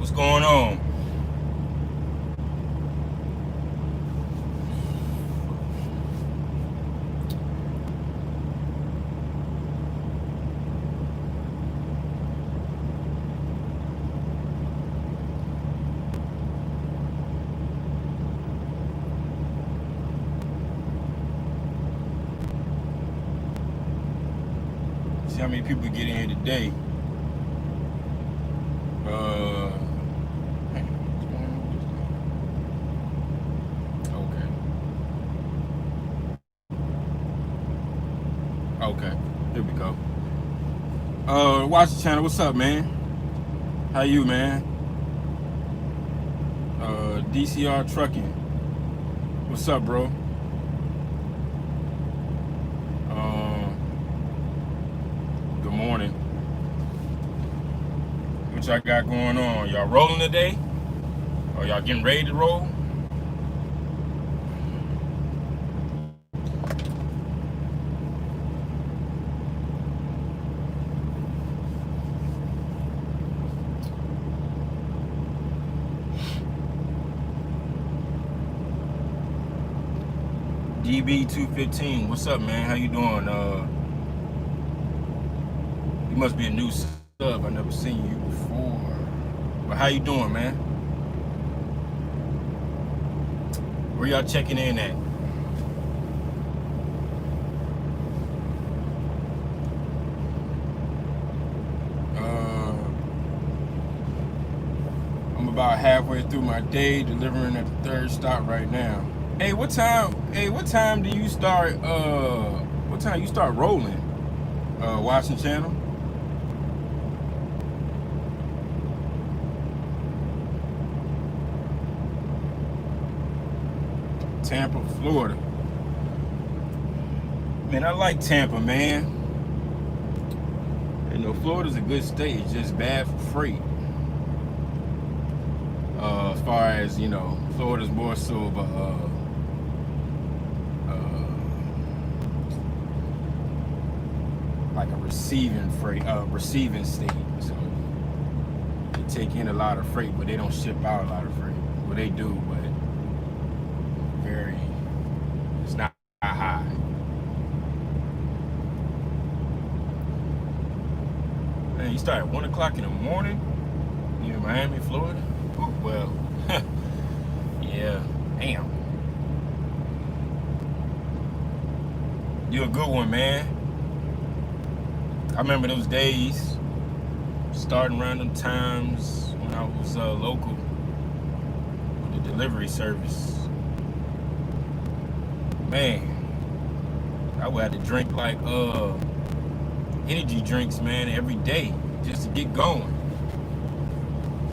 What's going on? See how many people get in here today. Okay, here we go. Watch the channel. What's up, man? How you, man? DCR Trucking. What's up, bro? Good morning. What y'all got going on? Y'all rolling today? Or y'all getting ready to roll? DB215, what's up, man? How you doing? You must be a new sub. I never seen you before. But how you doing, man? Where y'all checking in at? I'm about halfway through my day, delivering at the third stop right now. Hey, what time do you start what time you start rolling? Watching channel? Tampa, Florida. Man, I like Tampa, man. You know, Florida's a good state. It's just bad for freight. As far as, you know, Florida's more so of a like a receiving state. So they take in a lot of freight, but they don't ship out a lot of freight. Well, they do, but it's not high. Man, you start at 1 o'clock in the morning. You in Miami, Florida? Ooh, well, yeah, damn. You're a good one, man. I remember those days, starting around them times when I was local with the delivery service. Man, I would have to drink like energy drinks, man, every day just to get going.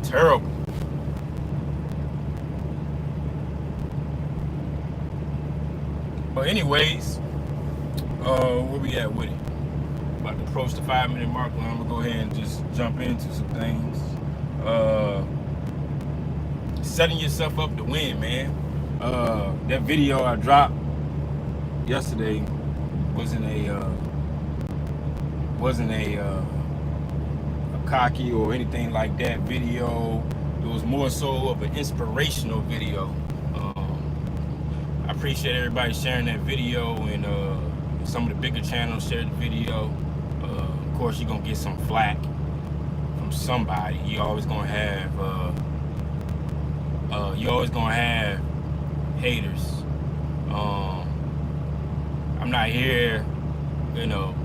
Terrible. But anyways, where we at with it? About to approach the 5-minute mark. I'm gonna go ahead and just jump into some things. Setting yourself up to win, man. That video I dropped yesterday wasn't a cocky or anything like that video. It was more so of an inspirational video. I appreciate everybody sharing that video, and some of the bigger channels shared the video. Of course, you're gonna get some flack from somebody. You always gonna have haters. I'm not here, you know.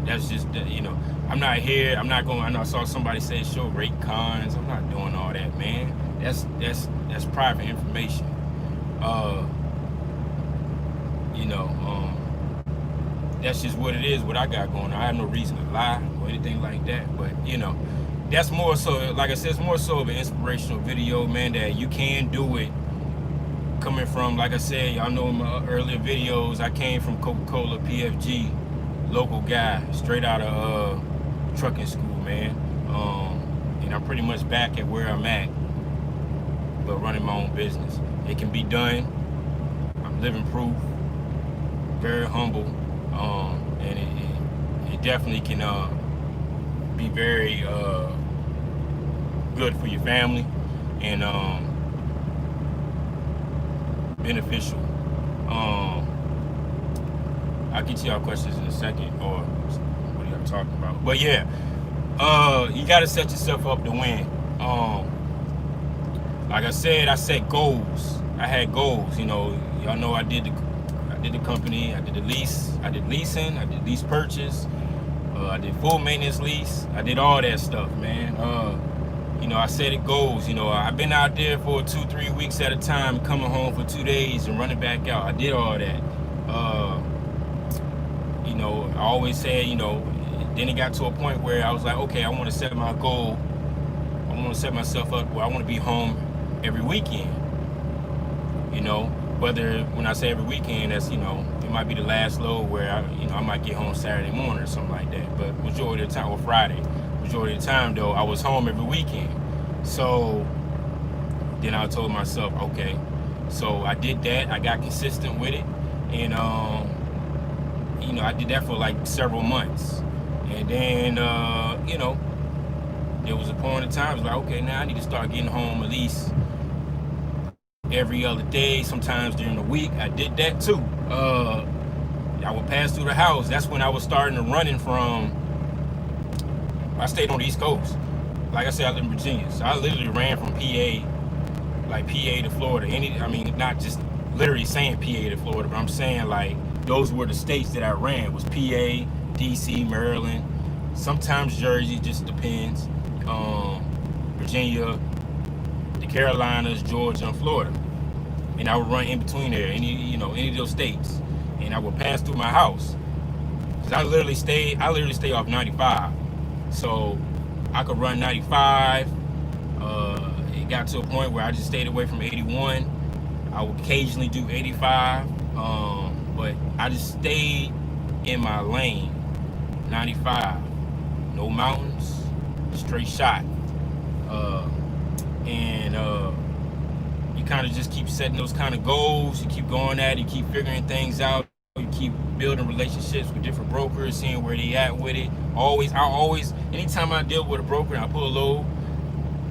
That's just, you know, I'm not here. I'm not going. I know I saw somebody say show rate cons. I'm not doing all that, man. That's private information. You know, that's just what it is. What I got going on. I have no reason to lie or anything like that. But you know, that's more so. Like I said, it's more so of an inspirational video, man. That you can do it. Coming from, like I said, y'all know in my earlier videos, I came from Coca-Cola, PFG, local guy, straight out of trucking school, man. And I'm pretty much back at where I'm at, but running my own business. It can be done. I'm living proof. Very humble, and it, it definitely can be very good for your family and beneficial. I'll get to y'all questions in a second, or what are y'all talking about? But yeah, you gotta set yourself up to win. Like I said, I set goals. I had goals. Y'all know I did the company. I did the lease. I did leasing. I did lease purchase. I did full maintenance lease. I did all that stuff, man. I set it goals. I've been out there for 2-3 weeks at a time, coming home for 2 days and running back out. I did all that. I always said, then it got to a point where I was like, okay, I want to set my goal. I want to set myself up where I want to be home every weekend. Whether when I say every weekend, that's, it might be the last load where I might get home Saturday morning or something like that. But majority of the time, or Friday, majority of the time though, I was home every weekend. So then I told myself, okay, so I did that. I got consistent with it, and I did that for like several months, and then there was a point in time, like, okay, now I need to start getting home at least every other day, sometimes during the week. I did that too. I would pass through the house. That's when I was starting to running from. I stayed on the East Coast. Like I said, I live in Virginia, so I literally ran from PA, like PA to Florida. Not just literally saying PA to Florida, but I'm saying like those were the states that I ran. Was PA, DC, Maryland, sometimes Jersey, just depends. Virginia, the Carolinas, Georgia, and Florida, and I would run in between there, any of those states, and I would pass through my house, because I literally stay off 95, so I could run 95. It got to a point where I just stayed away from 81. I would occasionally do 85, but I just stayed in my lane, 95, no mountains, straight shot. You kind of just keep setting those kind of goals. You keep going at it. You keep figuring things out. You keep building relationships with different brokers, seeing where they at with it. Anytime I deal with a broker and I pull a load,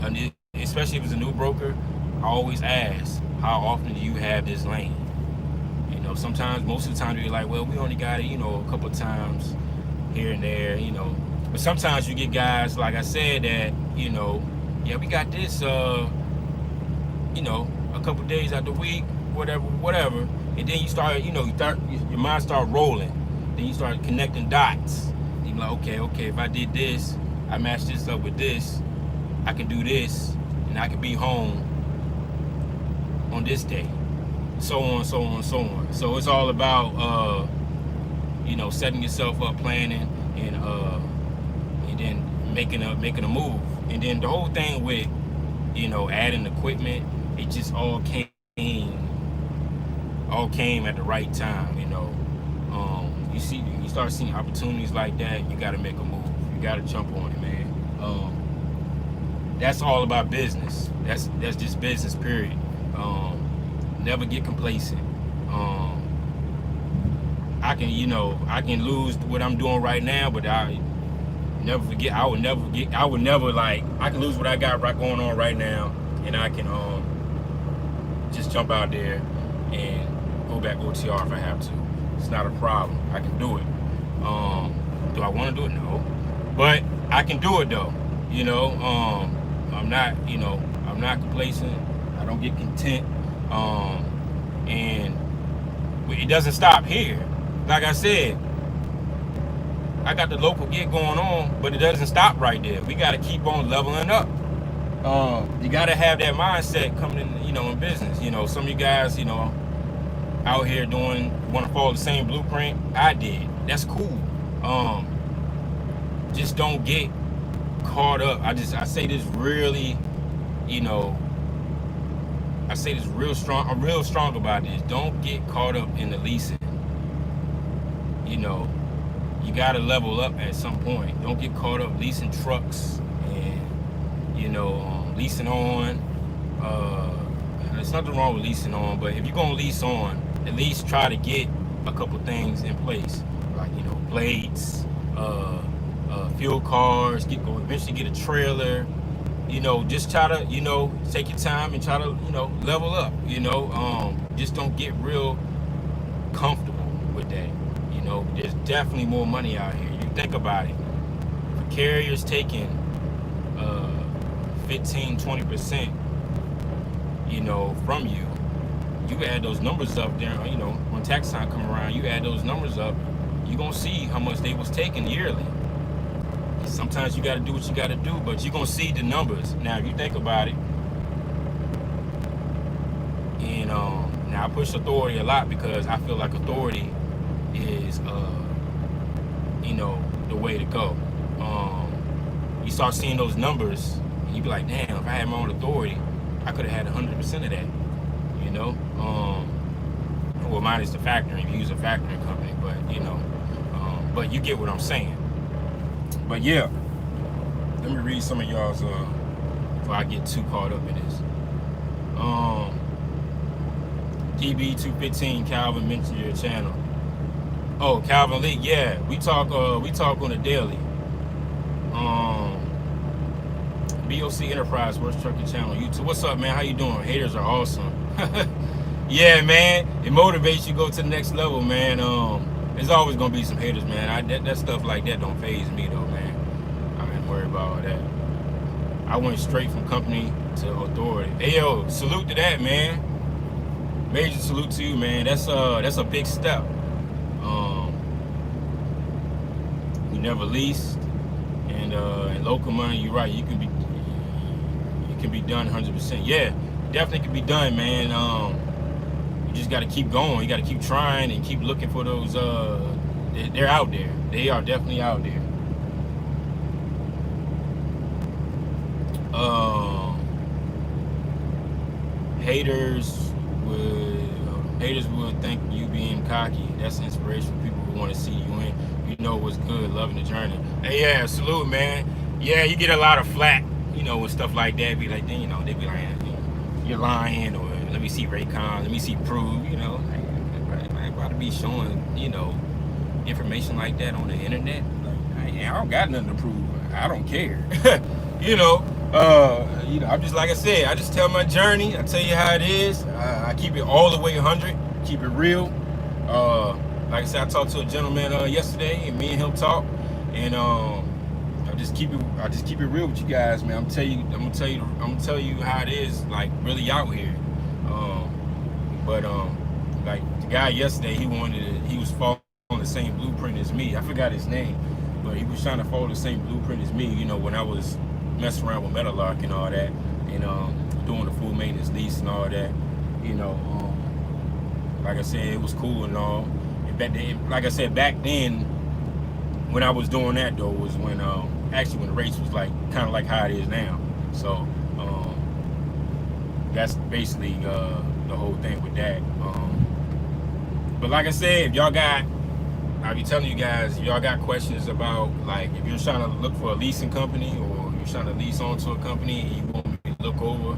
and especially if it's a new broker, I always ask, how often do you have this lane? Sometimes, most of the time, you're like, well, we only got it, a couple of times here and there, But sometimes you get guys, like I said, that, yeah, we got this, a couple days out the week, whatever. And then you start, your mind start rolling. Then you start connecting dots. And you're like, okay, if I did this, I match this up with this, I can do this, and I can be home on this day. So on. So it's all about, setting yourself up, planning, and then making a move. And then the whole thing with, adding equipment, it just all came at the right time. You start seeing opportunities like that, you got to make a move. You got to jump on it, man. That's all about business. That's just business, period. Never get complacent. I can lose what I'm doing right now, but I never forget. I would never I can lose what I got going on right now, and I can just jump out there and go back OTR if I have to. It's not a problem. I can do it. Do I want to do it? No, but I can do it though. I'm not complacent. I don't get content. And it doesn't stop here. Like I said, I got the local gig going on, but it doesn't stop right there. We got to keep on leveling up. You got to have that mindset coming in, in business. Some of you guys, out here want to follow the same blueprint I did. That's cool. Just don't get caught up. I say this really, I say this real strong. I'm real strong about this. Don't get caught up in the leasing. You gotta level up at some point. Don't get caught up leasing trucks and leasing on. There's nothing wrong with leasing on, but if you're gonna lease on, at least try to get a couple things in place, like plates, fuel cards. Eventually get a trailer. you know, just try to, you know, take your time and try to, you know, level up. You know, just don't get real comfortable with that. You know, there's definitely more money out here. You think about it. If a carrier's taking 15-20%, you know, from you, you add those numbers up there, you know, when tax time come around, you add those numbers up, you're gonna see how much they was taking yearly. Sometimes you gotta do what you gotta do, but you're gonna see the numbers. Now if you think about it, and now I push authority a lot because I feel like authority is you know, the way to go. You start seeing those numbers and you be like, damn, if I had my own authority, I could have had 100% of that. You know, well, mine is the factoring. You use a factoring company, but you know, but you get what I'm saying. But yeah, let me read some of y'all's before I get too caught up in this. DB215, Calvin mentioned your channel. Oh, Calvin Lee, yeah, we talk on the daily. BOC Enterprise, Worst Trucking Channel, YouTube. What's up, man? How you doing? Haters are awesome. Yeah, man, it motivates you to go to the next level, man. There's always gonna be some haters, man. That stuff like that don't faze me though, man. I ain't worried about all that. I went straight from company to authority. Hey yo, salute to that, man. Major salute to you, man. That's a big step. You never leased, and in local money, you're right. You can be done 100%. Yeah, definitely can be done, man. You just got to keep going. You got to keep trying and keep looking for those. They're out there. They are definitely out there. Haters would think you being cocky. That's inspiration for people who want to see you in. You know what's good, loving the journey. Hey, yeah, salute, man. Yeah, you get a lot of flack, you know, with stuff like that. Be like, you know, they be like, you're lying, or let me see Raycon, let me see proof. You know, I ain't about to be showing, you know, information like that on the internet. Like, I don't got nothing to prove. I don't care. You know, I'm just, like I said, I just tell my journey. I tell you how it is. I keep it all the way 100. Keep it real. Like I said, I talked to a gentleman yesterday, and me and him talked, and I just keep it real with you guys, man. I'm gonna tell you how it is, like really out here. Like the guy yesterday, he was following the same blueprint as me. I forgot his name, but he was trying to follow the same blueprint as me. You know, when I was messing around with Metalark and all that, and doing the full maintenance lease and all that. You know, like I said, it was cool and all. And back then, like I said, back then, when I was doing that though, was when actually when the race was like kind of like how it is now. So that's basically the whole thing with that. But like I said, if y'all got, I'll be telling you guys, if y'all got questions about, like, if you're trying to look for a leasing company, or you're trying to lease onto a company and you want me to look over,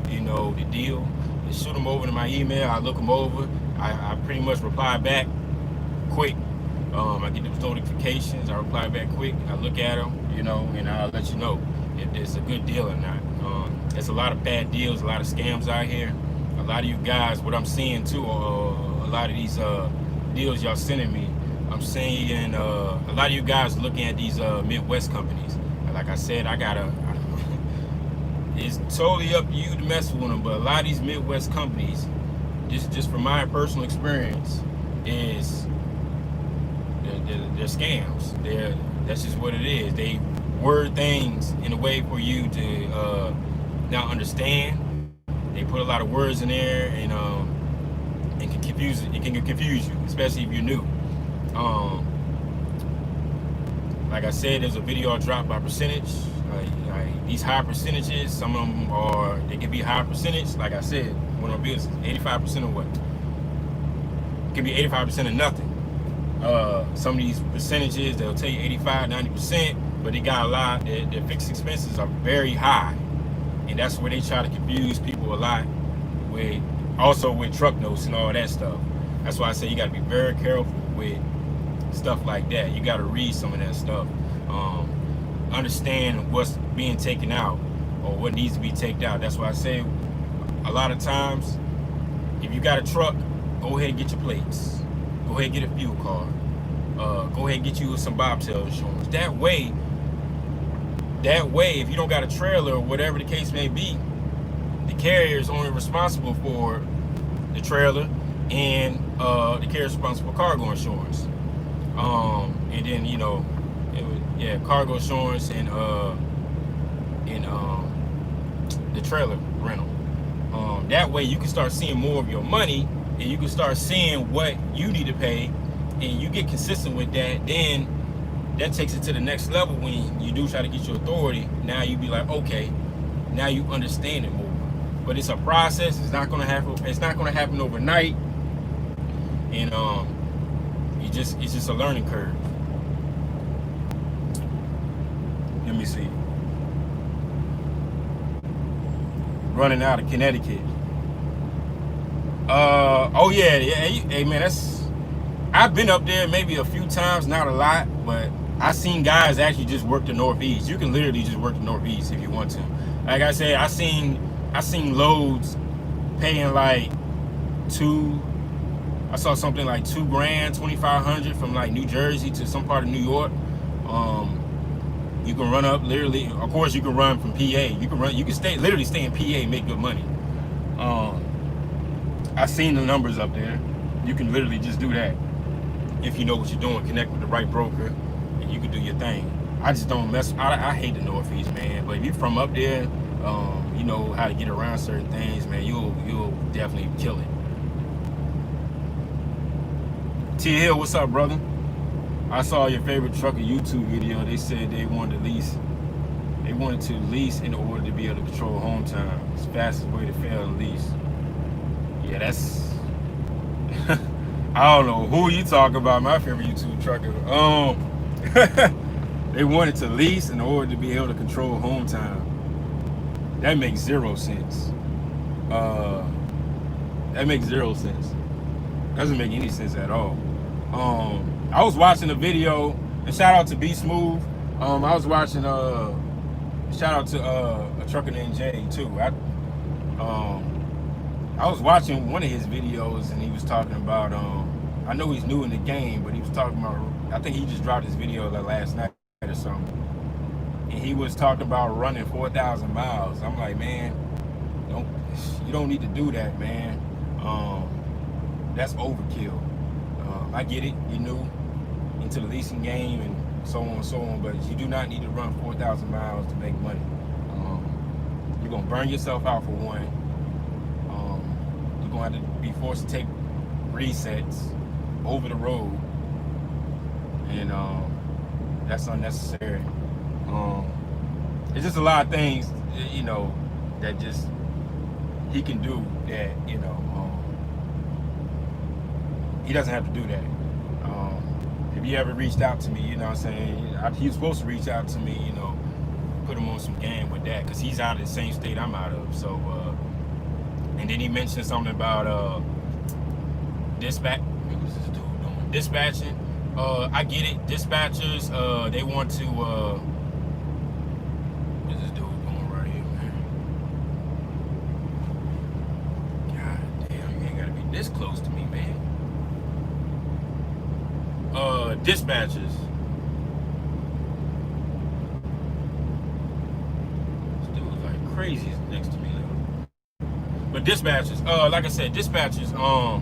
you know, the deal, just shoot them over to my email. I look them over. I pretty much reply back quick. I get those notifications. I reply back quick. I look at them, you know, and I'll let you know if it's a good deal or not. There's a lot of bad deals, a lot of scams out here. A lot of you guys, what I'm seeing too, a lot of these deals y'all sending me, I'm seeing a lot of you guys looking at these Midwest companies. And like I said, it's totally up to you to mess with them, but a lot of these Midwest companies, just from my personal experience, is they're scams. That's just what it is. They word things in a way for you to not understand. They put a lot of words in there, and it can confuse you, especially if you're new. Like I said, there's a video I dropped by percentage. These high percentages, some of them they can be high percentage. Like I said, when I'm business, 85% of what? It can be 85% of nothing. Some of these percentages, they'll tell you 85, 90%, but they got a lot, their fixed expenses are very high. And that's where they try to confuse people a lot with, also with truck notes and all that stuff. That's why I say you gotta be very careful with stuff like that. You gotta read some of that stuff. Understand what's being taken out, or what needs to be taken out. That's why I say a lot of times, if you got a truck, go ahead and get your plates. Go ahead and get a fuel card. Go ahead and get you some bobtail insurance. That way, if you don't got a trailer or whatever the case may be, the carrier is only responsible for the trailer, and the carrier is responsible for cargo insurance. And then cargo insurance and the trailer rental. That way you can start seeing more of your money, and you can start seeing what you need to pay, and you get consistent with that. Then that takes it to the next level. When you do try to get your authority, now you be like, okay, now you understand it more. But it's a process. It's not gonna happen. It's not gonna happen overnight, and it's just a learning curve. Let me see. Running out of Connecticut. Oh yeah. Hey man, I've been up there maybe a few times, not a lot, but I seen guys actually just work the Northeast. You can literally just work the Northeast if you want to. Like I said, I seen loads paying like I saw something like $2,000, $2,500 from like New Jersey to some part of New York. You can run up literally. Of course, you can run from PA. You can literally stay in PA and make good money. I've seen the numbers up there. You can literally just do that if you know what you're doing. Connect with the right broker, and you can do your thing. I just don't mess. I hate the Northeast, man. But if you're from up there, you know how to get around certain things, man. You'll definitely kill it. T Hill, what's up, brother? I saw your favorite trucker YouTube video. They said they wanted to lease in order to be able to control home time. It's the fastest way to fail and lease. Yeah, that's I don't know who you talk about. My favorite YouTube trucker. They wanted to lease in order to be able to control home time. That makes zero sense. That makes zero sense. Doesn't make any sense at all. I was watching a video, and shout out to B Smooth. I was watching shout out to a trucker named Jay too. I was watching one of his videos, and he was talking about I know he's new in the game, but he was talking about, I think he just dropped his video like last night or something, and he was talking about running 4,000 miles. I'm like, man, you don't need to do that, man. That's overkill. I get it, you're new into the leasing game and so on and so on, but you do not need to run 4,000 miles to make money. You're gonna burn yourself out for one. You're gonna have to be forced to take resets over the road, and that's unnecessary. It's just a lot of things, you know, that just he can do that, you know. He doesn't have to do that. If he ever reached out to me, you know what I'm saying, he was supposed to reach out to me, you know, put him on some game with that, because he's out of the same state I'm out of. So, and then he mentioned something about dispatch. What was this dude doing? Dispatching. I get it. Dispatchers, they want to. What is this dude doing right here, man? God damn, you ain't gotta be this close to me, man. Dispatchers. This dude was like crazy next to me. But dispatchers, like I said, dispatchers are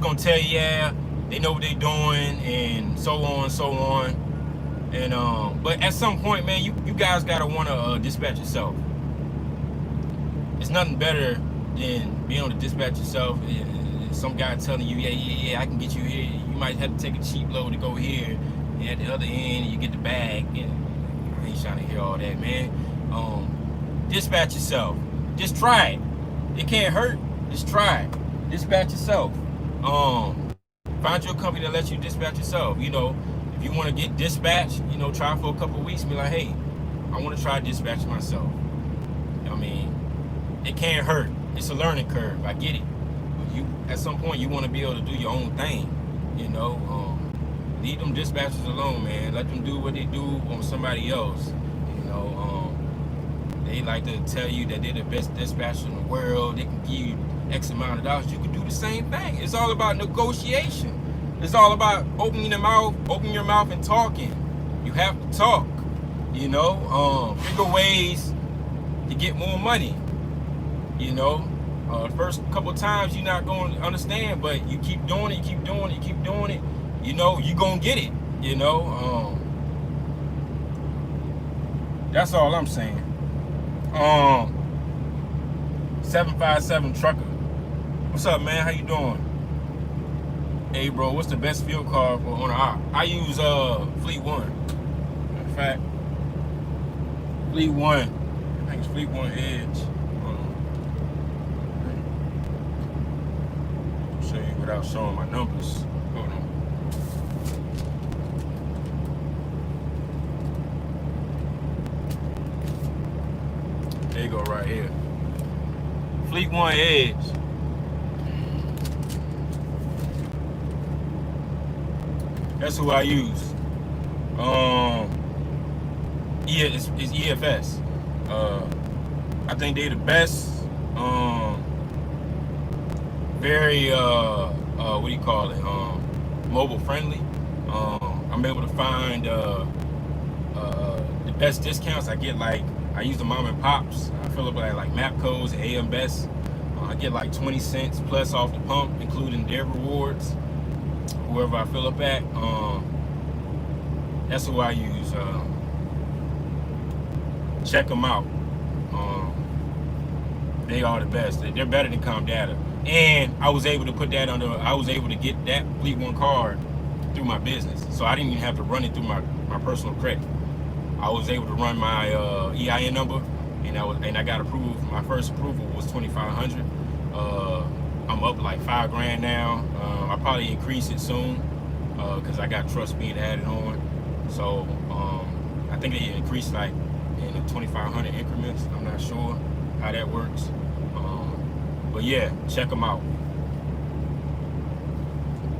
gonna tell you, yeah, they know what they're doing, and so on and so on. And but at some point, man, you guys gotta wanna dispatch yourself. It's nothing better than being able to dispatch yourself. Some guy telling you, yeah, I can get you here. You might have to take a cheap load to go here, and at the other end, you get the bag. And you ain't trying to hear all that, man. Dispatch yourself. Just try it. It can't hurt. Just try it. Dispatch yourself. Find you a company that lets you dispatch yourself. You know, if you want to get dispatched, you know, try for a couple of weeks and be like, hey, I want to try dispatching myself. I mean, it can't hurt. It's a learning curve. I get it. At some point, you want to be able to do your own thing, you know. Leave them dispatchers alone, man. Let them do what they do on somebody else, you know. They like to tell you that they're the best dispatcher in the world. They can give you X amount of dollars. You can do the same thing. It's all about negotiation. It's all about opening your mouth and talking. You have to talk, you know, figure ways to get more money, you know. First couple of times you're not going to understand, but you keep doing it, you keep doing it, you keep doing it, you know, you're going to get it, you know. That's all I'm saying. 757 Trucker. What's up, man? How you doing? Hey, bro, what's the best fuel card for on the op? I use Fleet One. In fact, Fleet One. I think it's Fleet One Edge. Hold on. I'll show you without showing my numbers. Hold on. There you go, right here. Fleet One Edge. That's who I use. It's EFS. I think they're the best. Very what do you call it? Mobile friendly. I'm able to find the best discounts. I get like, I use the mom and pops. I fill up like map codes and AM Best. I get like 20 cents plus off the pump, including their rewards. Whoever I fill up at, that's who I use. Check them out. They are the best. They're better than Comp Data. And I was able to put that under, I was able to get that Fleet One card through my business. So I didn't even have to run it through my personal credit. I was able to run my EIN number, and I got approved. My first approval was $2,500. I'm up like $5 now. I'll probably increase it soon because I got trust being added on. So I think they increased like in the 2,500 increments. I'm not sure how that works, but yeah, check them out.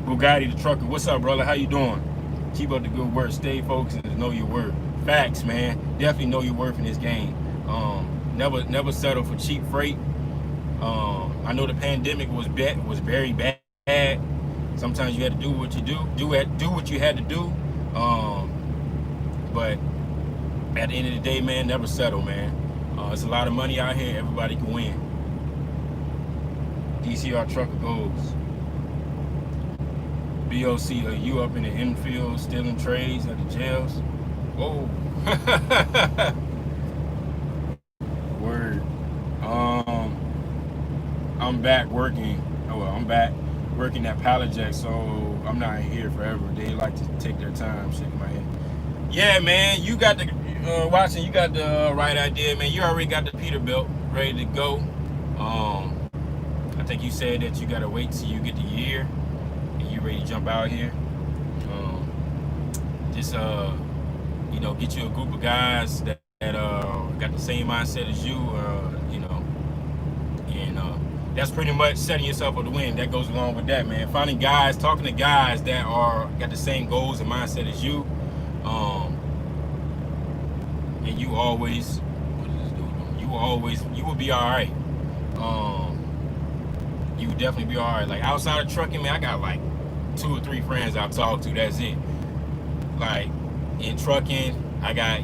Bugatti the Trucker, what's up, brother? How you doing? Keep up the good work. Stay focused and know your worth. Facts, man. Definitely know your worth in this game. Never settle for cheap freight. I know the pandemic was very bad. Sometimes you had to do what you do what you had to do. But at the end of the day, man, never settle, man. It's a lot of money out here. Everybody can win. DCR Trucker goes. BOC, are you up in the infield stealing trays at the jails? Whoa. Word. I'm back working. I'm back working that pallet jack, so I'm not here forever. They like to take their time, shaking my head. Yeah, man, you got the watching. You got the right idea, man. You already got the Peterbilt ready to go. I think you said that you gotta wait till you get the year and you ready to jump out here. Just you know, get you a group of guys that got the same mindset as you, you know, and that's pretty much setting yourself up to win. That goes along with that, man. Finding guys, talking to guys that got the same goals and mindset as you, and you always, what is this dude doing? You will be all right. You would definitely be all right. Like outside of trucking, man, I got like 2 or 3 friends I've talked to. That's it. Like in trucking, I got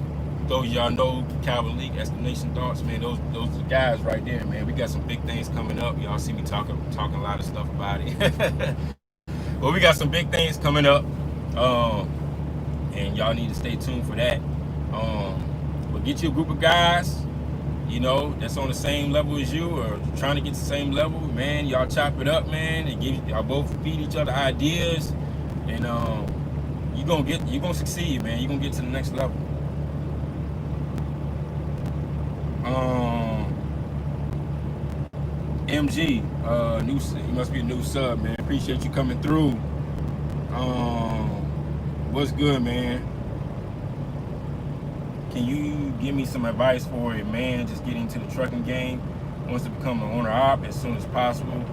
those y'all know, Calvin League, Estimation Thoughts, man. Those are the guys right there, man. We got some big things coming up. Y'all see me talking a lot of stuff about it. Well, we got some big things coming up, and y'all need to stay tuned for that. But get you a group of guys, you know, that's on the same level as you or trying to get to the same level, man. Y'all chop it up, man, and y'all both feed each other ideas, and you're gonna succeed, man. You're gonna get to the next level. MG, he must be a new sub, man. Appreciate you coming through. What's good, man? Can you give me some advice for a man just getting into the trucking game, wants to become an owner op as soon as possible,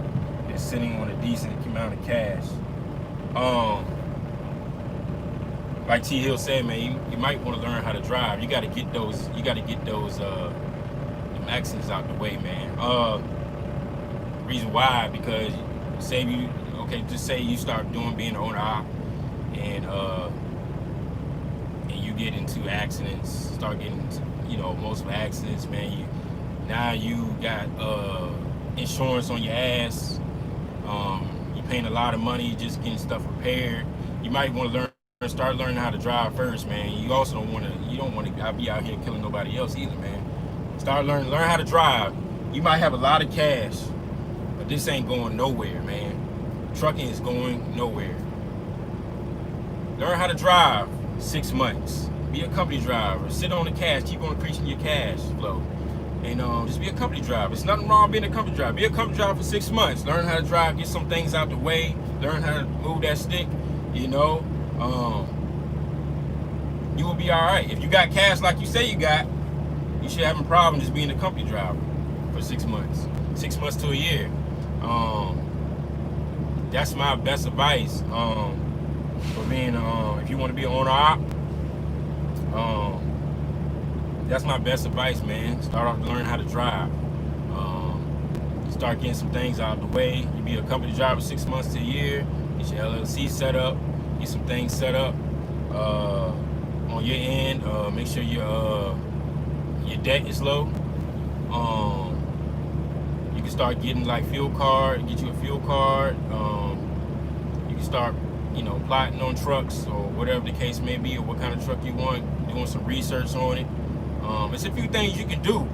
is sitting on a decent amount of cash? Like T Hill said, man, you might want to learn how to drive. You got to get those accidents out the way, man. Reason why, because say you, okay, just say you start being an owner op, and you get into accidents, start getting into, multiple accidents, man. Now you got insurance on your ass. You paying a lot of money just getting stuff repaired. You might want to start learning how to drive first, man. You also don't want to be out here killing nobody else either, man. Learn how to drive. You might have a lot of cash, but this ain't going nowhere, man. Trucking is going nowhere. Learn how to drive 6 months. Be a company driver. Sit on the cash. Keep on increasing your cash flow. And just be a company driver. There's nothing wrong being a company driver. Be a company driver for 6 months. Learn how to drive. Get some things out the way. Learn how to move that stick. You will be all right. If you got cash like you say you got, you should have a problem just being a company driver for 6 months. 6 months to a year. That's my best advice for being, if you want to be an owner op, that's my best advice, man. Start off to learn how to drive. Start getting some things out of the way. You be a company driver 6 months to a year. Get your LLC set up. Get some things set up on your end. Make sure your debt is low. You can start getting like fuel card. Get you a fuel card. You can start, plotting on trucks or whatever the case may be, or what kind of truck you want. Doing some research on it. It's a few things you can do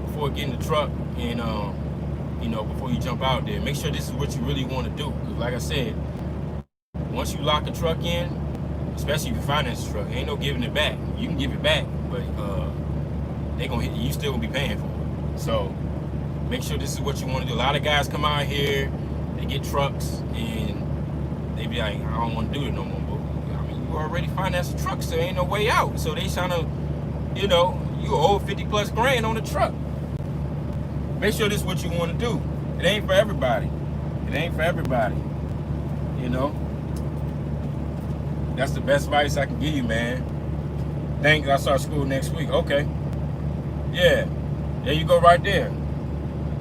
before getting the truck, and before you jump out there. Make sure this is what you really want to do. Because like I said, once you lock the truck in, especially if you finance the truck, ain't no giving it back. You can give it back, but they gonna hit you. You still gonna be paying for it. So make sure this is what you want to do. A lot of guys come out here, they get trucks, and they be like, I don't want to do it no more. But I mean, you already financed the truck, so there ain't no way out. So they trying to, you owe 50 plus grand on the truck. Make sure this is what you want to do. It ain't for everybody. That's the best advice I can give you, man. Think I start school next week. Okay. Yeah. There you go right there.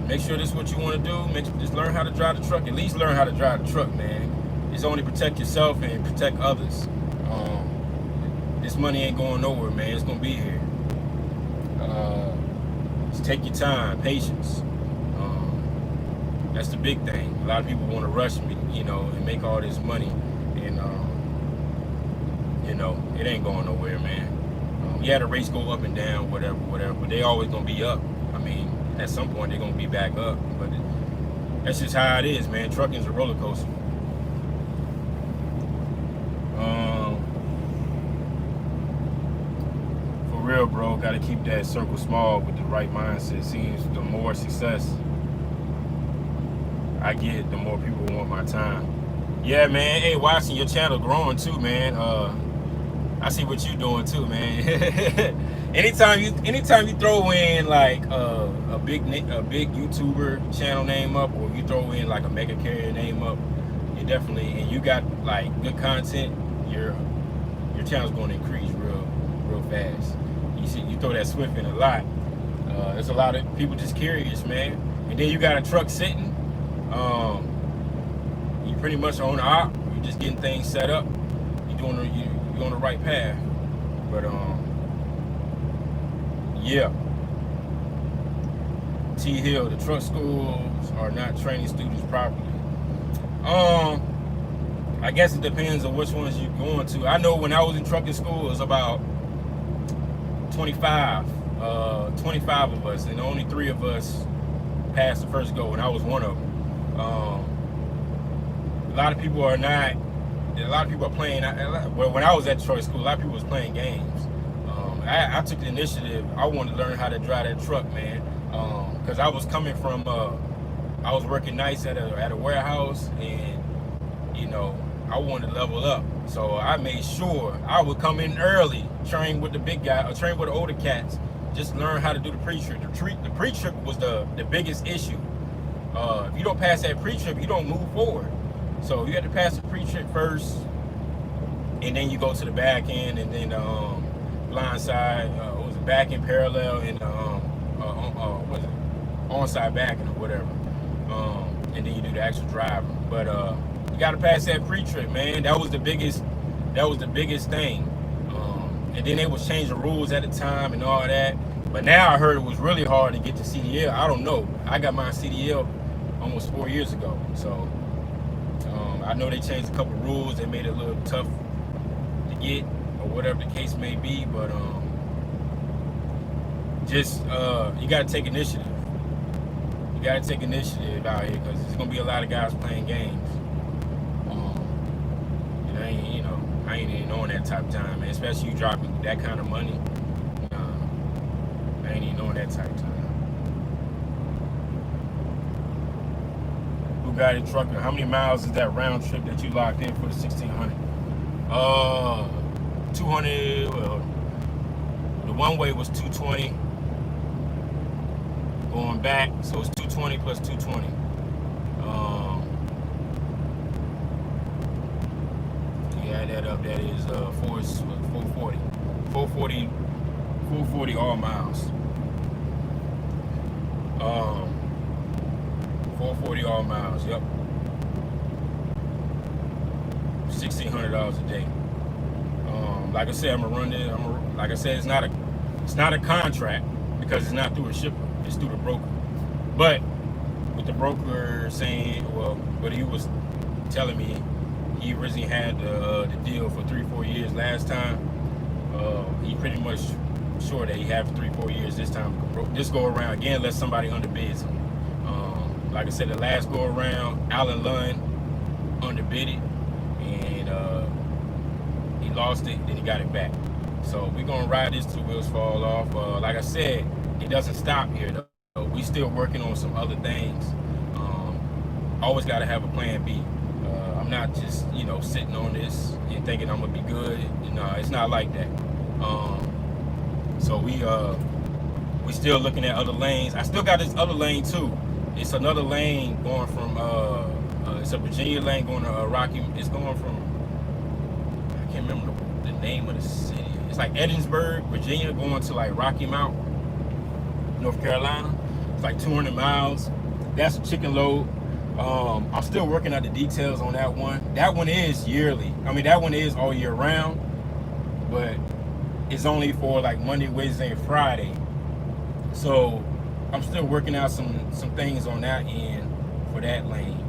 Make sure this is what you want to do. Just learn how to drive the truck. At least learn how to drive the truck, man. It's only protect yourself and protect others. This money ain't going nowhere, man. It's going to be here. Just take your time, patience. That's the big thing. A lot of people want to rush me, and make all this money. And, it ain't going nowhere, man. Yeah, the rates go up and down, whatever, but they always going to be up. I mean, at some point they're going to be back up. But that's just how it is, man. Trucking's a roller coaster. For real, bro, got to keep that circle small with the right mindset. Seems the more success I get, the more people want my time. Yeah, man. Hey, watching your channel growing too, man. I see what you're doing too, man. anytime you throw in like a big YouTuber channel name up, or you throw in like a mega carrier name up, you definitely, and you got like good content, your channel's going to increase real fast. You throw that Swift in a lot. There's a lot of people just curious, man. And then you got a truck sitting. You pretty much on the op. You're just getting things set up. You're on the right path. But yeah. T Hill, the truck schools are not training students properly. I guess it depends on which ones you're going to. I know when I was in trucking school, it was about 25 of us, and only 3 of us passed the first go, and I was one of them. A lot of people are playing. When I was at Detroit school, a lot of people was playing games. I took the initiative. I wanted to learn how to drive that truck, man, because I was coming from. I was working nights at a warehouse, and I wanted to level up. So I made sure I would come in early, train with the big guy, or train with the older cats. Just learn how to do the pre-trip. The pre-trip was the biggest issue. If you don't pass that pre-trip, you don't move forward. So you have to pass the pre-trip first, and then you go to the back end, and then blind side, back end parallel, and what is it, onside backing or whatever, and then you do the actual driving. But you got to pass that pre-trip, man. That was the biggest thing. And then they was changing the rules at the time and all that. But now I heard it was really hard to get to CDL. I don't know. I got my CDL almost 4 years ago, so I know they changed a couple rules. They made it a little tough to get, or whatever the case may be. But just you got to take initiative. You got to take initiative out here, because there's gonna be a lot of guys playing games. And I ain't even on that type of time, man. Especially you dropping that kind of money. I ain't even on that type of time. Bugatti trucker, how many miles is that round trip that you locked in for the 1600? 200. Well, the one way was 220. Going back, so it's 220 plus 220. Yeah, that up. That is 440. 440 all miles. 440 all miles. Yep. $1,600 a day. Like I said, I'm gonna run it. Like I said, it's not a contract, because it's not through a shipper. It's through the broker. But with the broker saying, well, what he was telling me, he originally had the deal for 3-4 years last time. He pretty much sure that he had for 3-4 years this time. This go around again, unless somebody underbids him. Like I said, the last go around, Alan Lund underbid it, and he lost it. Then he got it back. So we're gonna ride this till the wheels fall off. Like I said, it doesn't stop here though. We still working on some other things. Always got to have a plan B. I'm not just sitting on this and thinking I'm gonna be good. It's not like that. So we still looking at other lanes. I still got this other lane too. It's another lane going from it's a Virginia lane going to Rocky. It's going from, I can't remember the name of the city. It's like Edinburgh, Virginia, going to like Rocky Mount, North Carolina. It's like 200 miles. That's a chicken load. I'm still working out the details on that one. That one is yearly. I mean, that one is all year round, but it's only for like Monday, Wednesday, and Friday. So I'm still working out some things on that end for that lane.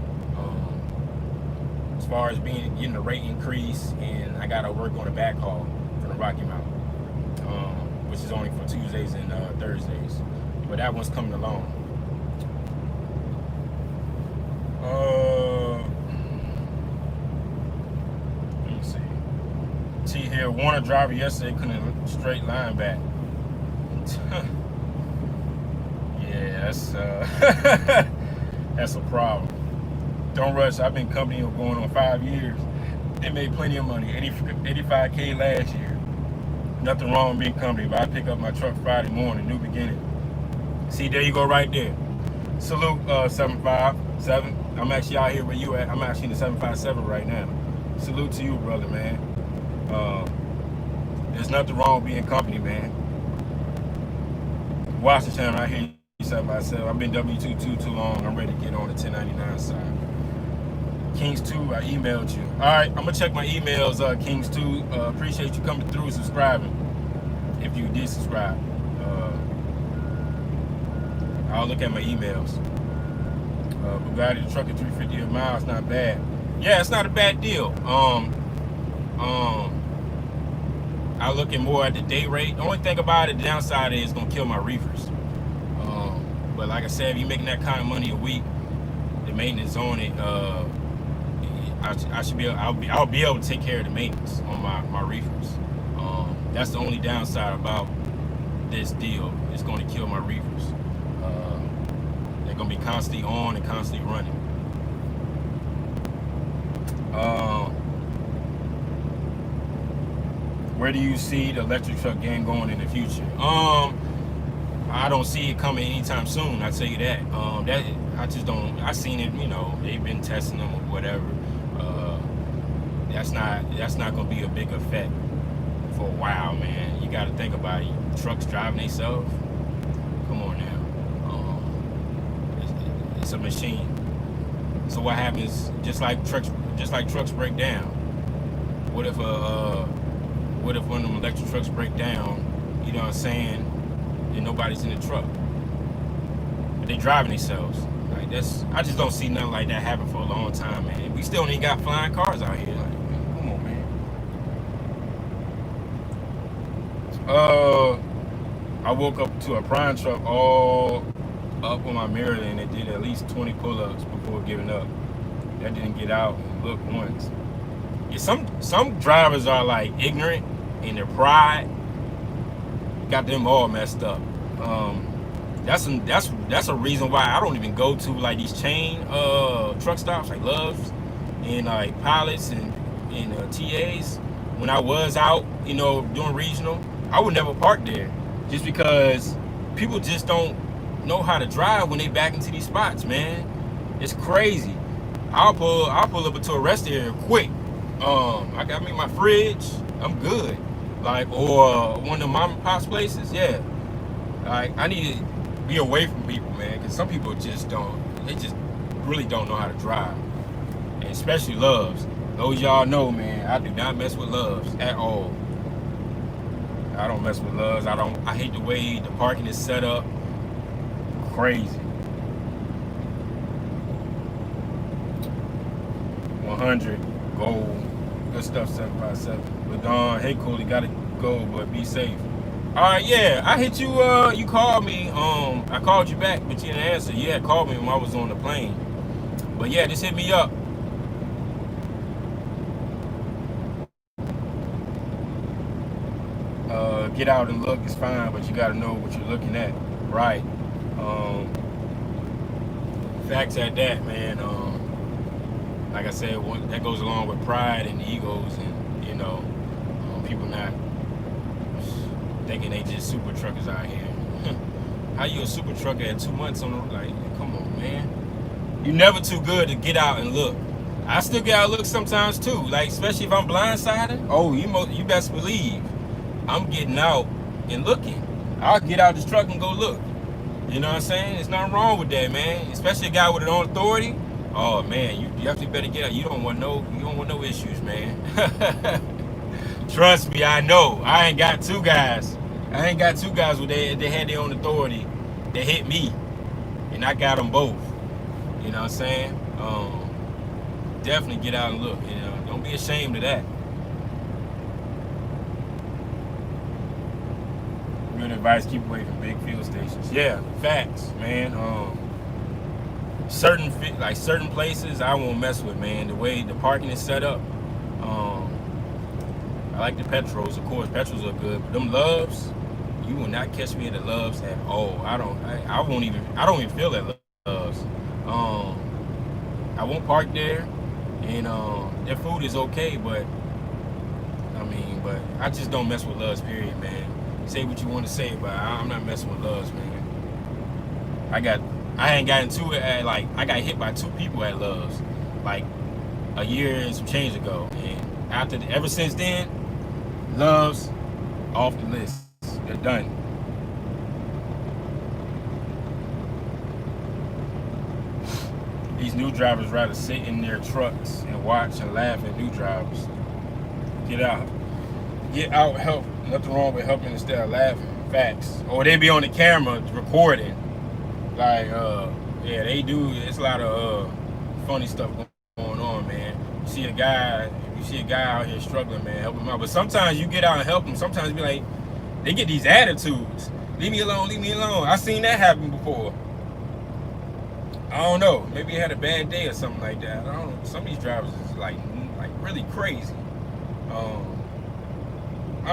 As far as getting the rate increase, and I gotta work on the backhaul for the Rocky Mountain, which is only for Tuesdays and Thursdays. But that one's coming along. Let me see. T here, Warner driver yesterday couldn't straight line back. Yeah, that's a problem. Don't rush. I've been company going on 5 years. They made plenty of money. 85K last year. Nothing wrong with being company, but I pick up my truck Friday morning, new beginning. See, there you go right there. Salute 757. I'm actually out here where you at. I'm actually in the 757 right now. Salute to you, brother, man. There's nothing wrong with being company, man. Watch the channel. I hear you 757. I've been W2 too long. I'm ready to get on the 1099 side. Kings 2, I emailed you. All right, I'm gonna check my emails, Kings 2. Appreciate you coming through and subscribing. If you did subscribe, I'll look at my emails. Bugatti the truck at 350 a mile. It's not bad. Yeah, it's not a bad deal. I look at more at the day rate. The only thing about it, the downside is it's gonna kill my reefers. But like I said, if you're making that kind of money a week, the maintenance on it, I'll be able to take care of the maintenance on my reefers. That's the only downside about this deal. It's going to kill my reefers. They're going to be constantly on and constantly running. Where do you see the electric truck game going in the future? I don't see it coming anytime soon. I tell you that. I just don't. I seen it. They've been testing them or whatever. That's not gonna be a big effect for a while, man. You got to think about it. Trucks driving themselves. Come on now. It's a machine. So what happens? Just like trucks break down. What if one of them electric trucks break down? You know what I'm saying? And nobody's in the truck, but they driving themselves. Like I just don't see nothing like that happen for a long time, man. We still ain't got flying cars out here. Like, man, come on, man. I woke up to a prime truck all up on my mirror, and it did at least 20 pull-ups before giving up. That didn't get out and look once. Yeah, some drivers are like ignorant in their pride. Got them all messed up. That's a reason why I don't even go to like these chain truck stops like Love's and like Pilots and TAs. When I was out, doing regional, I would never park there, just because people just don't know how to drive when they back into these spots, man. It's crazy. I'll pull up into a rest area quick. I got me my fridge. I'm good. Like, or one of the mom and pop's places. Yeah. Like, I need to be away from people, man, because some people just really don't know how to drive, and especially Loves. Those y'all know, man, I do not mess with Loves at all. I don't mess with Loves. I hate the way the parking is set up. Crazy. 100 gold. Good stuff. 757. But hey Cooley, gotta go, but be safe. All right, yeah, I hit you. You called me. I called you back, but you didn't answer. You had called me when I was on the plane. But yeah, just hit me up. Get out and look is fine, but you gotta know what you're looking at, right? Facts at that, man. Like I said, that goes along with pride and egos, and people not thinking they just super truckers out here. How you a super trucker at 2 months on the, like, come on, man. You never too good to get out and look. I still get out and look sometimes too, like, especially if I'm blindsided. Oh, you best believe I'm getting out and looking. I'll get out this truck and go look. You know what I'm saying? There's nothing wrong with that, man. Especially a guy with his own authority. Oh man, you definitely better get out. You don't want no issues, man. Trust me, I know. I ain't got two guys where they had their own authority that hit me, and I got them both. You know what I'm saying? Definitely get out and look. Don't be ashamed of that. Good advice: keep away from big fuel stations. Yeah, facts, man. Certain places I won't mess with, man. The way the parking is set up. I like the Petros, of course. Petros are good, but them Loves, you will not catch me at the Loves at all. I don't even feel at Loves. I won't park there, and their food is okay, but I just don't mess with Loves, period, man. Say what you want to say, but I'm not messing with Loves, man. I ain't got into it at, like, I got hit by 2 people at Loves, like a year and some change ago, and ever since then, Loves off the list. They're done. These new drivers rather sit in their trucks and watch and laugh at new drivers. Get out, help. Nothing wrong with helping instead of laughing. Facts. Or they be on the camera recording. Like, yeah, they do. It's a lot of funny stuff going on, man. You see a guy out here struggling, man, help him out. But sometimes you get out and help them. Sometimes be like, they get these attitudes. Leave me alone, leave me alone. I seen that happen before. I don't know. Maybe he had a bad day or something like that. I don't know. Some of these drivers is like really crazy. I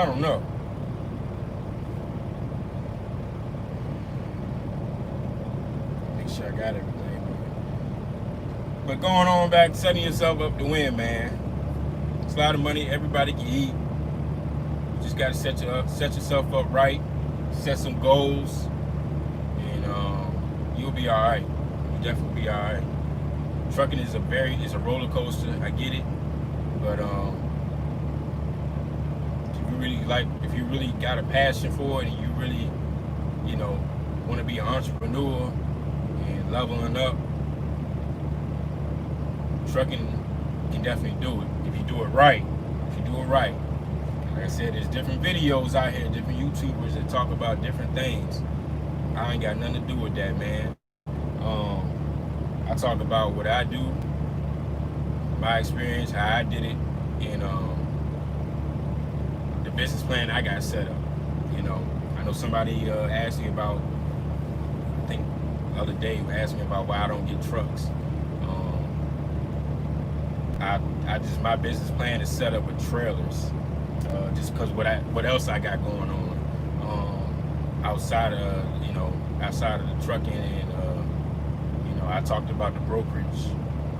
don't know. Make sure I got everything. But going on back, setting yourself up to win, man. It's a lot of money. Everybody can eat. You just got to set yourself up right. Set some goals, and you'll be all right. You'll definitely be all right. Trucking is a roller coaster. I get it, but if you really got a passion for it, and you really, want to be an entrepreneur and leveling up, trucking can definitely do it if you do it right. If you do it right. Like I said, there's different videos out here, different YouTubers that talk about different things. I ain't got nothing to do with that, man. I talk about what I do, my experience, how I did it, and the business plan I got set up. You know, I know somebody asked me about, I think the other day, asked me about why I don't get trucks. I just, my business plan is set up with trailers, just because what else I got going on outside of outside of the trucking, and I talked about the brokerage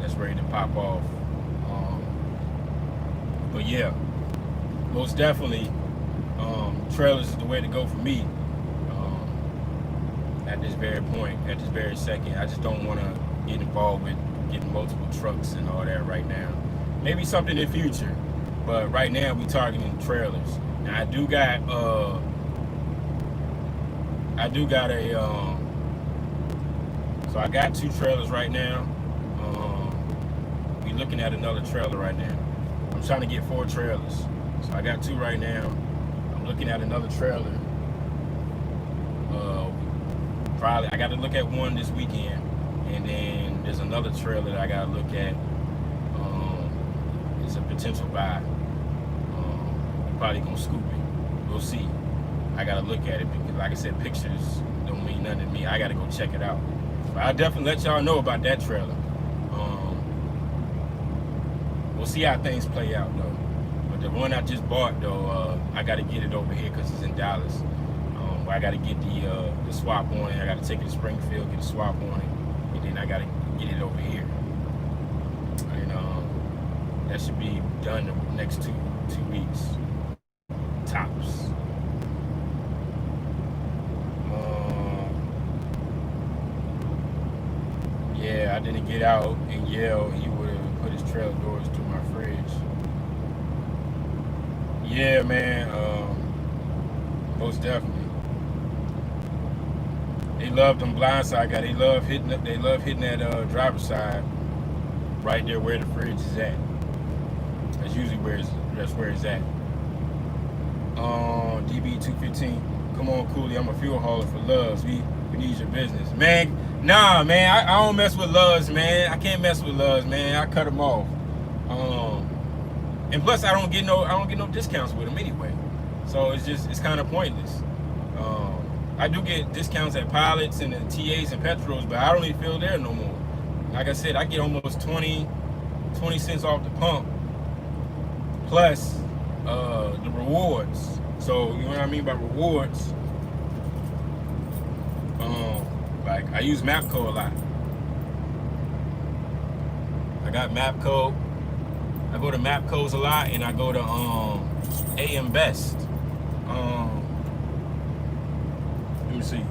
that's ready to pop off. But yeah, most definitely, trailers is the way to go for me. At this very point, at this very second, I just don't want to get involved with getting multiple trucks and all that right now. Maybe something in the future, but right now we targeting trailers. Now I do got so I got 2 trailers right now. We looking at another trailer right now. I'm trying to get 4 trailers, so I got 2 right now. I'm looking at another trailer. Probably I got to look at one this weekend, and then there's another trailer that I got to look at. It's a potential buy. We're probably gonna scoop it. We'll see. I got to look at it because, like I said, pictures don't mean nothing to me. I got to go check it out. But I'll definitely let y'all know about that trailer. We'll see how things play out though. But the one I just bought though, I got to get it over here because it's in Dallas. I got to get the swap on it. I got to take it to Springfield, get a swap on it, and then I got to get it over here. And that should be done in the next two weeks tops. Yeah, I didn't get out and yell. He would have put his trailer doors through my fridge. Yeah, man. Most definitely. They love them blindside guys. They love hitting that driver's side right there where the fridge is at. That's usually where it's at. DB215. Come on, Cooley. I'm a fuel hauler for Loves. We need your business, man. Nah, man. I don't mess with Loves, man. I can't mess with Loves, man. I cut them off. And plus, I don't get no discounts with them anyway. So it's kind of pointless. I do get discounts at Pilots and the TAs and Petros, but I don't even feel there no more. Like I said, I get almost 20 cents off the pump, plus the rewards. So you know what I mean by rewards? Like I use MAPCO a lot. I got MAPCO. I go to MAPCOs a lot, and I go to AM Best. Let me see.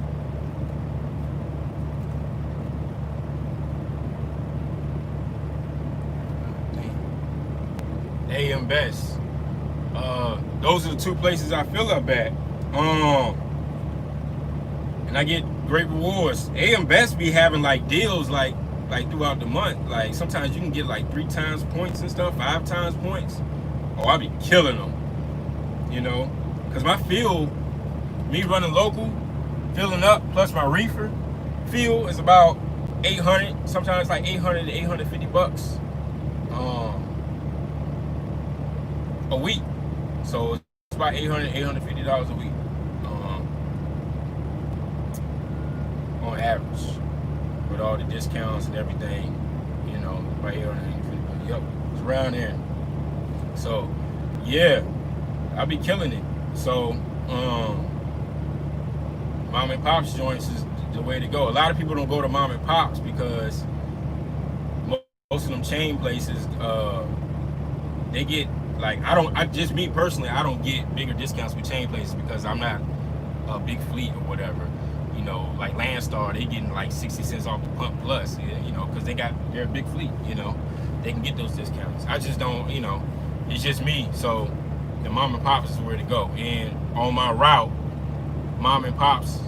AM Best. Those are the 2 places I fill up at. And I get great rewards. AM Best be having like deals like throughout the month. Like sometimes you can get like 3 times points and stuff, 5 times points. Oh, I be killing them. You know, cause my fuel, me running local, filling up plus my reefer fuel is about 800. Sometimes like 800 to 850 bucks a week. So it's about $850 a week on average, with all the discounts and everything. You know, about 850. Yep, it's around there. So yeah, I be killing it. So mom and pops joints is the way to go. A lot of people don't go to mom and pops because most of them chain places, they get like, just me personally, I don't get bigger discounts with chain places because I'm not a big fleet or whatever. You know, like Landstar, they getting like 60 cents off the pump plus, you know, because they're a big fleet, you know. They can get those discounts. I just don't, you know, it's just me. So the mom and pops is where to go. And on my route, mom and pops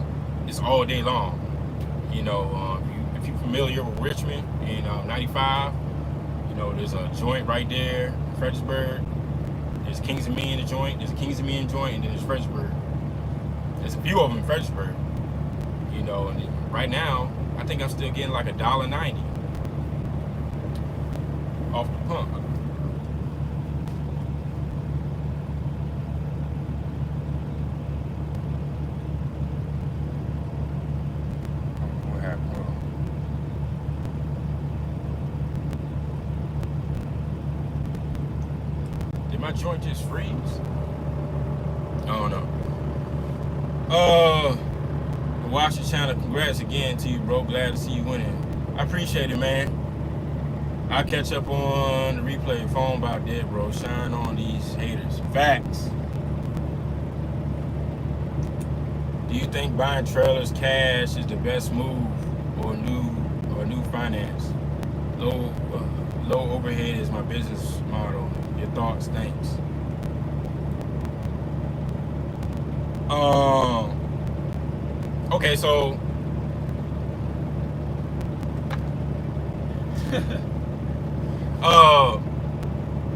is all day long. You know, if you're familiar with Richmond and 95, You know, there's a joint right there, Fredericksburg. There's Kings of Me in the joint. There's a Kings of Me in the joint, and then there's Fredericksburg. There's a few of them in Fredericksburg. You know, and right now, I think I'm still getting like $1.90 off the pump. What happened? Did my joint just freeze? I don't know. Watch the channel. Congrats again to you, bro. Glad to see you winning. I appreciate it, man. I'll catch up on the replay. Phone about dead, bro. Shine on these haters. Facts. Do you think buying trailers cash is the best move, or new finance? Low overhead is my business model. Your thoughts? Thanks. Okay, so that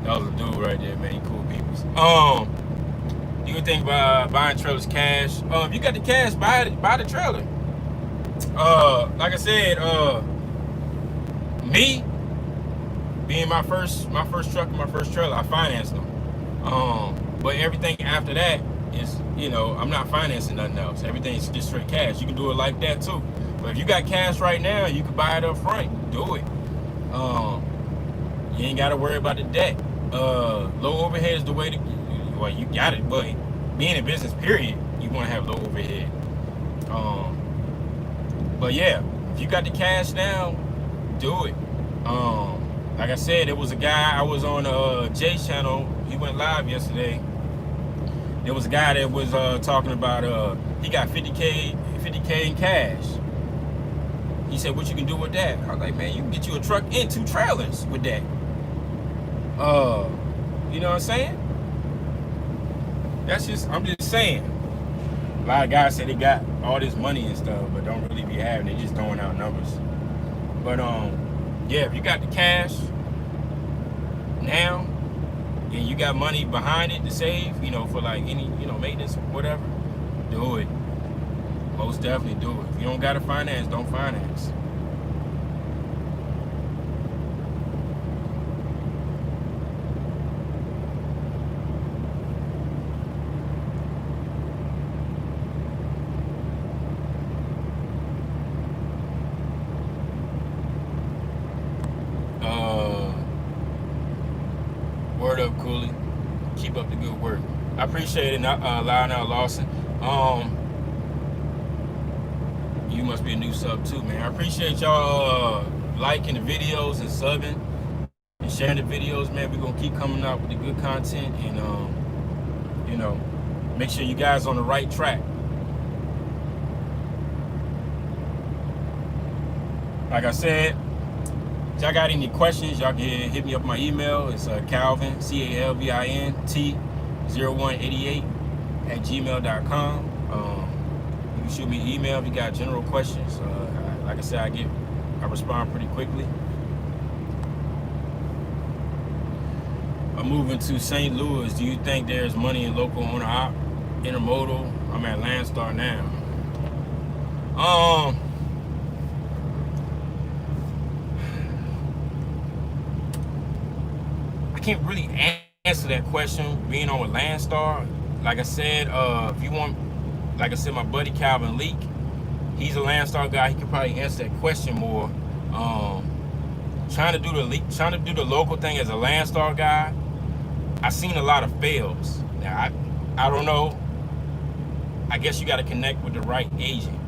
was a dude right there, man. Cool peoples. You would think about buying trailers cash. If you got the cash, buy the trailer. Like I said, me being my first truck and my first trailer, I financed them. But everything after that is, you know, I'm not financing nothing else. Everything's just straight cash. You can do it like that too. But if you got cash right now, you can buy it up front. Do it. You ain't got to worry about the debt. Low overhead is the way to. Well, you got it, but being in business, period, you want to have low overhead. But yeah, if you got the cash now, do it. Like I said, there was a guy, I was on Jay's channel. He went live yesterday. There was a guy that was talking about he got 50K in cash. He said, what you can do with that? I was like, man, you can get you a truck and 2 trailers with that. You know what I'm saying? I'm just saying. A lot of guys say they got all this money and stuff, but don't really be having it, just throwing out numbers. But yeah, if you got the cash now, and you got money behind it to save, you know, for like any, you know, maintenance or whatever, do it. Most definitely do it. If you don't got to finance, don't finance. Word up, Cooley. Keep up the good work. I appreciate it, Lionel Lawson. You must be a new sub too, man. I appreciate y'all liking the videos and subbing and sharing the videos, man. We're gonna keep coming out with the good content, and you know, make sure you guys on the right track. Like I said, if y'all got any questions, y'all can hit me up my email. It's Calvin, CALVIN0188@gmail.com. You can shoot me an email if you got general questions. Like I said, I respond pretty quickly. I'm moving to St. Louis. Do you think there's money in local owner-op, intermodal? I'm at Landstar now. I can't really answer that question being on with Landstar. Like I said, if you want, like I said, my buddy Calvin Leak, he's a Landstar guy. He could probably answer that question more. Trying to do the local thing as a Landstar guy, I've seen a lot of fails. Now, I don't know. I guess you got to connect with the right agent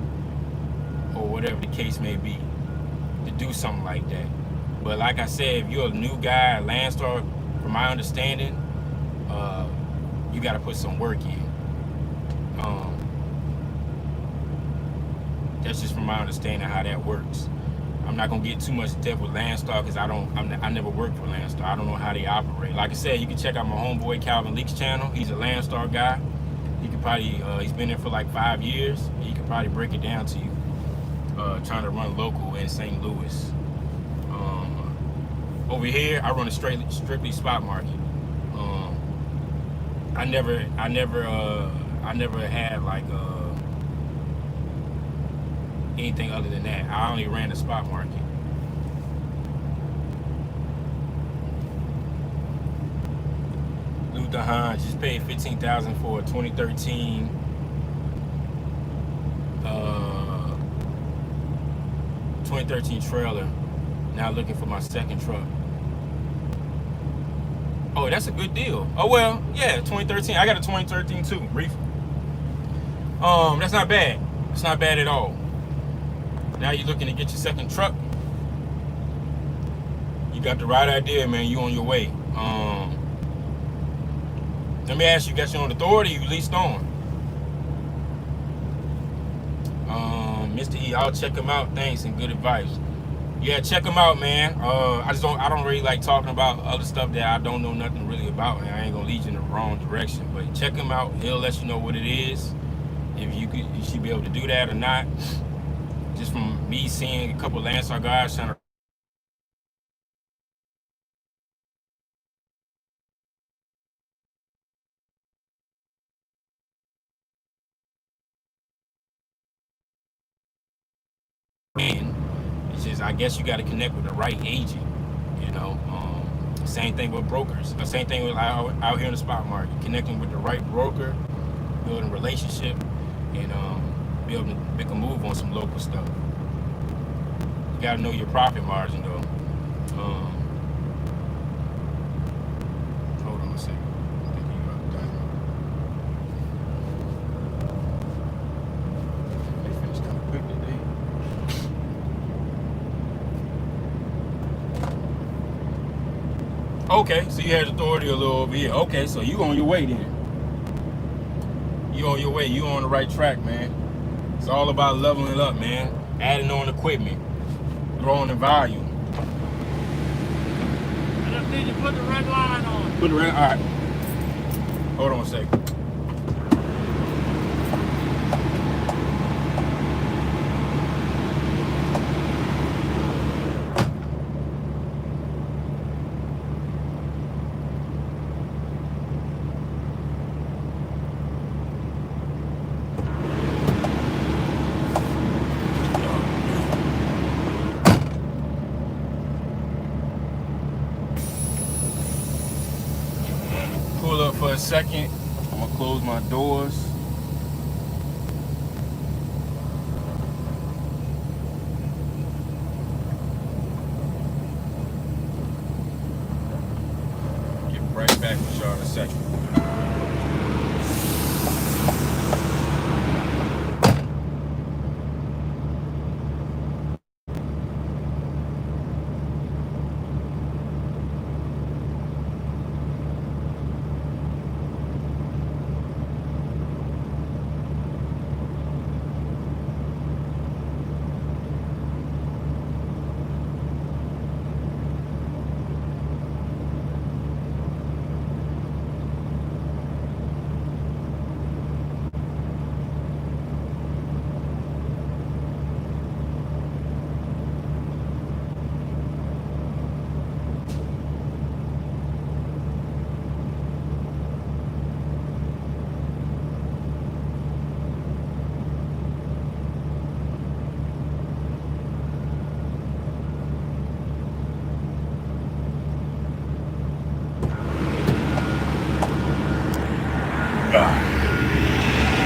or whatever the case may be to do something like that. But like I said, if you're a new guy at Landstar, from my understanding, you got to put some work in. That's just from my understanding how that works. I'm not gonna get too much depth with Landstar because I never worked for Landstar. I don't know how they operate. Like I said, you can check out my homeboy Calvin Leak's channel. He's a Landstar guy. He could probably he's been there for like 5 years. He could probably break it down to you. Trying to run local in St. Louis. Over here, I run a strictly spot market. Um, I never had like anything other than that. I only ran the spot market. Luther Hines just paid $15,000 for a 2013 trailer. Now looking for my second truck. Oh, that's a good deal. Oh well, yeah, 2013. I got a 2013 too, reefer. That's not bad. It's not bad at all. Now you're looking to get your second truck. You got the right idea, man. You on your way. Let me ask you, got your own authority? You leased on? Mr. E, I'll check him out. Thanks and good advice. Yeah, check him out, man. I don't really like talking about other stuff that I don't know nothing really about, and I ain't gonna lead you in the wrong direction. But check him out. He'll let you know what it is. If you should be able to do that or not. Just from me seeing a couple of Landstar guys trying to win. It's just, I guess you got to connect with the right agent. You know, same thing with brokers. The same thing with out here in the spot market. Connecting with the right broker, building a relationship, and be able to make a move on some local stuff. You got to know your profit margin though. Hold on a second. I think you got done. They finished kind of quick today. Okay, so you had authority a little over here. Okay, so you on your way then. You on your way. You on the right track, man. It's all about leveling up, man. Adding on equipment, growing in volume. I just need to put the red line on. Put the red. All right. Hold on a second. Pull up for a second. I'm gonna close my doors. Get right back with y'all in a second.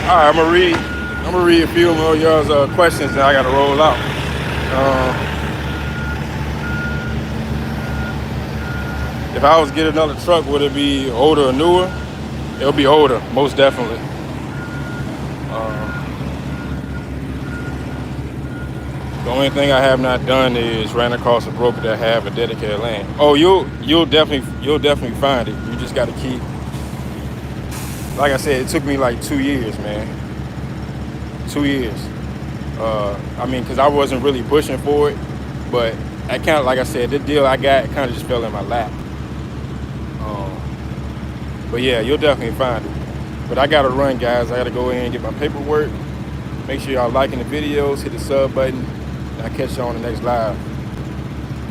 All right, I'm gonna read a few more of y'all's questions, and I gotta roll out. If I was to get another truck, would it be older or newer? It'll be older, most definitely. The only thing I have not done is ran across a broker that have a dedicated lane. Oh, you'll definitely find it. You just got to keep. Like I said, it took me like 2 years, man. 2 years. I mean, because I wasn't really pushing for it, but I kind of, like I said, the deal I got kind of just fell in my lap. But yeah, you'll definitely find it. But I gotta run, guys. I gotta go in and get my paperwork. Make sure y'all liking the videos, hit the sub button, and I'll catch you on the next live.